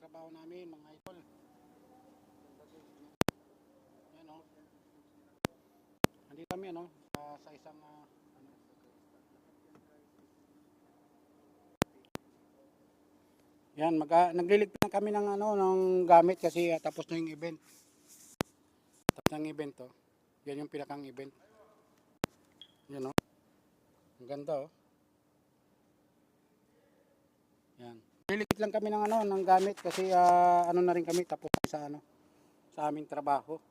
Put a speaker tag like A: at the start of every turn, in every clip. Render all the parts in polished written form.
A: trabaho namin mga idol. Yan o. Nandito kami ano, sa isang yan, nagliligpit na kami ng ng gamit kasi tapos na yung event. Tapos ng event to. Yan yung pinakang event. Yan o. Ang ganda o. Yan. Nagliligpit lang kami ng ng gamit kasi ano na rin kami tapos sa sa aming trabaho.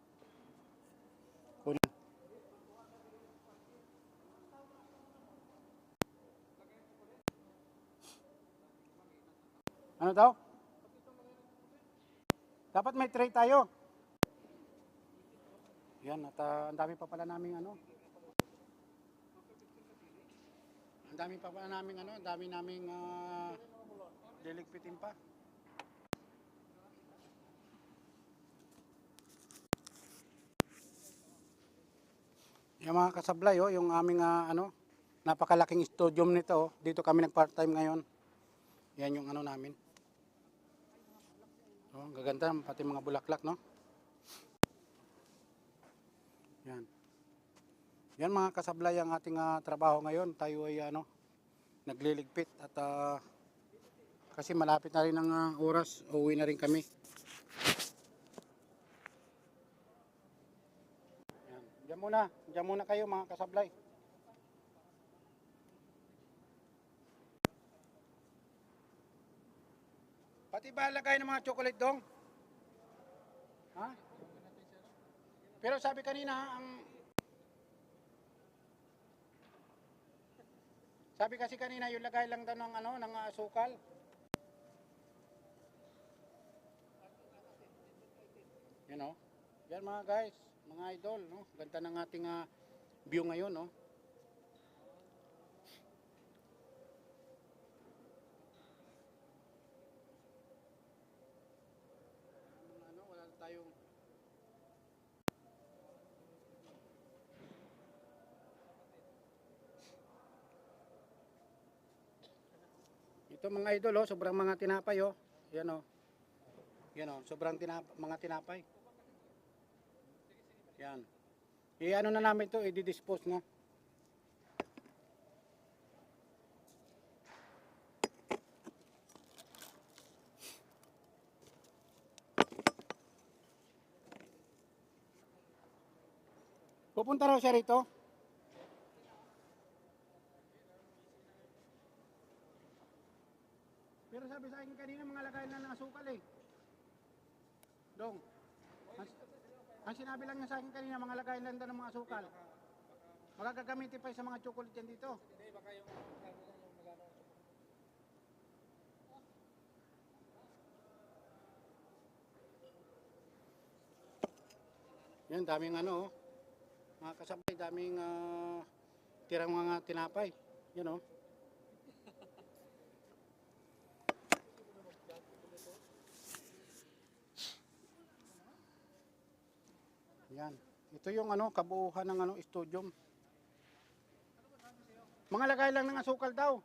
A: Ano daw? Dapat may tray tayo. Yan, at ang dami pa pala naming ang dami pa pala naming ang dami naming liligpitin pa. Yung mga kasablay yung aming napakalaking studio nito dito kami nag part-time ngayon. Yan yung namin. Oh, gaganda pati mga bulaklak, no? Yan. Yan mga kasablay ang ating trabaho ngayon. Tayo ay nagliligpit at kasi malapit na rin ang oras, uuwi na rin kami. Yan. Diyan muna kayo mga kasablay. Pati ba lagay ng mga chocolate dong? Ha? Pero sabi kanina sabi kasi kanina yung lagay lang daw ng ng asukal. You know? Yan mga guys, mga idol, no? Ganda ng ating view ngayon, no? Wala tayong ito mga idol, sobrang mga tinapay, Yan, Yan, sobrang mga tinapay. Yan. Ano na namin to, i-dispose na. Pupunta raw siya rito. Pero sabi sa akin kanina mga lagay na ng asukal Dong. Ang sinabi lang niya sa akin kanina mga lagay lang daw ng mga asukal. Magagamitin pa sa mga chocolate yan dito. Hindi, baka yung yan, daming mga kasabay, daming tirang mga tinapay. Yan Yan. Ito yung kabuuhan ng studio. Mga lagay lang ng asukal daw.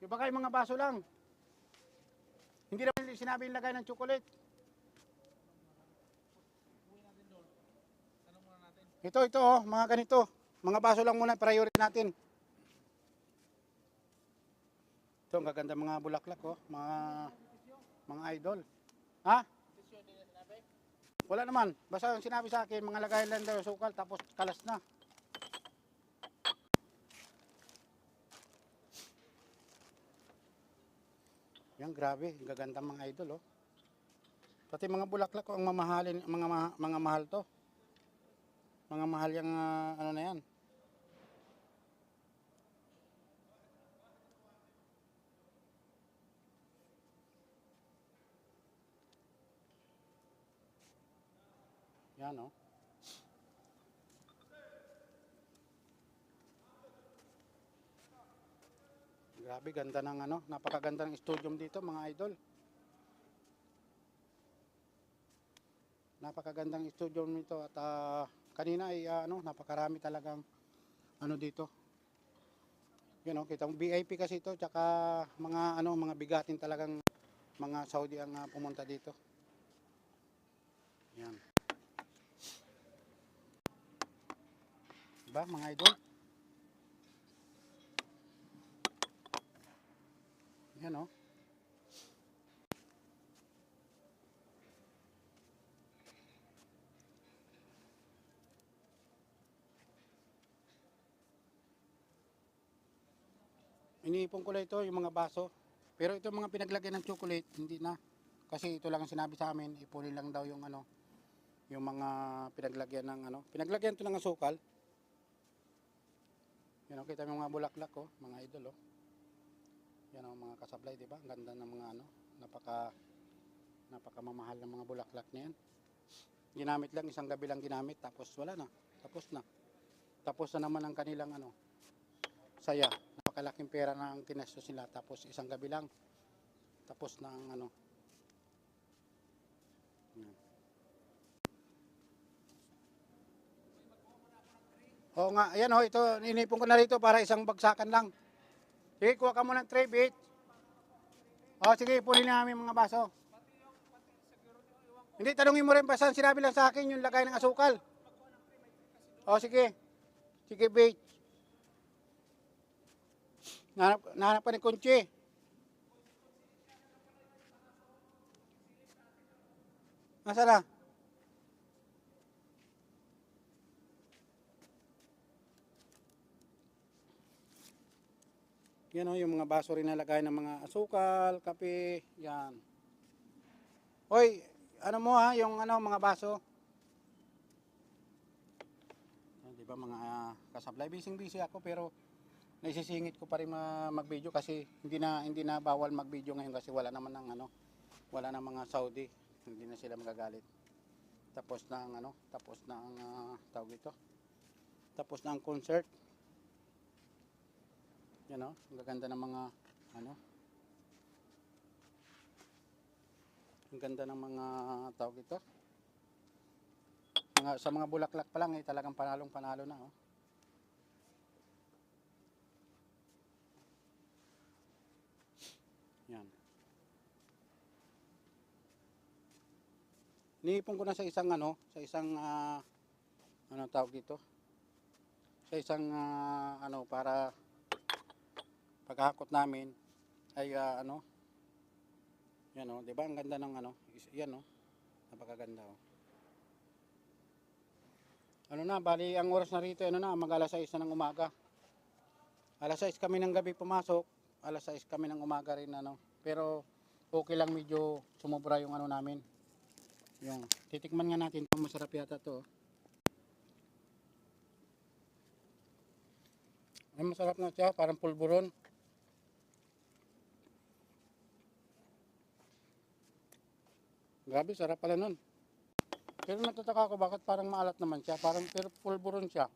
A: Yung baka yung mga baso lang. Hindi naman sinabi yung lagay ng chocolate. Ito mga ganito. Mga baso lang muna, priority natin. Ito, ang gaganda mga bulaklak, mga idol. Ha? Wala naman. Basta yung sinabi sa akin, mga lagay lang daw sukal, tapos kalas na. Yan, grabe. Ang gaganda mga idol, Pati mga bulaklak ang mamahalin, mga mahal to. Mga mahal yung na yan. Yan, Grabe, ganda ng napakaganda ng studio dito mga idol. Napakagandang studio nito at kanina ay napakarami talagang dito. Kita mo VIP kasi ito, tsaka mga mga bigatin talagang mga Saudi ang pumunta dito. Yan. Diba mga idol? Yan o. Iniipon ko lang ito, yung mga baso. Pero ito mga pinaglagyan ng chocolate, hindi na. Kasi ito lang ang sinabi sa amin, ipunin lang daw yung ano, yung mga pinaglagyan ng ano. Pinaglagyan ito ng asukal. Yan o, kita mo yung mga bulaklak oh, mga idol oh. Yan o, mga kasablay, di ba? Ang ganda ng mga ano, napaka mamahal ng mga bulaklak na yan. Ginamit lang, isang gabi lang ginamit, tapos wala na. Tapos na. Tapos na naman ang kanilang ano, saya. Napakalaking pera na ang tinastos nila, tapos isang gabi lang. Tapos na ang ano. Yan. Oo nga, ayan ho, ito, inipon ko na rito para isang bagsakan lang. Sige, kuha ka muna ng tray, bit. O, sige, ipunin namin mga baso. Hindi, tanungin mo rin pa saan, sinabi lang sa akin yung lagay ng asukal. O, sige. Sige, bit. Nahanap ka ng kunchi. Nasaan na? Yan o, yung mga baso rin nalagay ng mga asukal, kape, yan. Hoy, ano mo ha, yung ano, mga baso. Di ba mga kasablay, busy ako pero naisisingit ko pa rin mag-video kasi hindi na bawal mag-video ngayon kasi wala naman ng ano, wala na mga Saudi, hindi na sila magagalit. Tapos na ang ano, tapos na ang tawag ito. Tapos na ang concert. Yan o, ang gaganda ng mga ano, ang ganda ng mga tawag ito. Sa mga bulaklak pa lang talagang panalo na oh. Yan. Niipon ko na sa isang ano, sa isang ano tawag ito. Sa isang ano para paghakot namin ay ano. Yan oh, 'di ba? Ang ganda ng ano, yan oh. Napakaganda oh. Ano na, bali ang oras na rito, ano na, mag-alas 6 na ng umaga. Alas 6 kami ng gabi pumasok, alas 6 kami ng umaga rin ano. Pero okay lang, medyo sumobra yung ano namin. Yung titikman nga natin, masarap yata to. Ay, masarap na siya, parang pulburon. Grabe, sarap pala nun. Pero natataka ako bakit parang maalat naman siya, parang pero pulburon siya.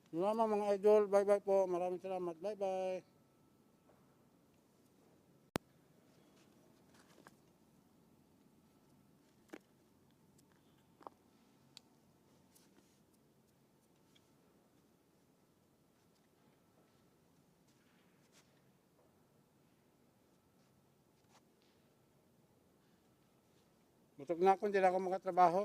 A: Salamat mga idol, bye bye po, maraming salamat, bye bye. Busog na ako, hindi na ako makatrabaho.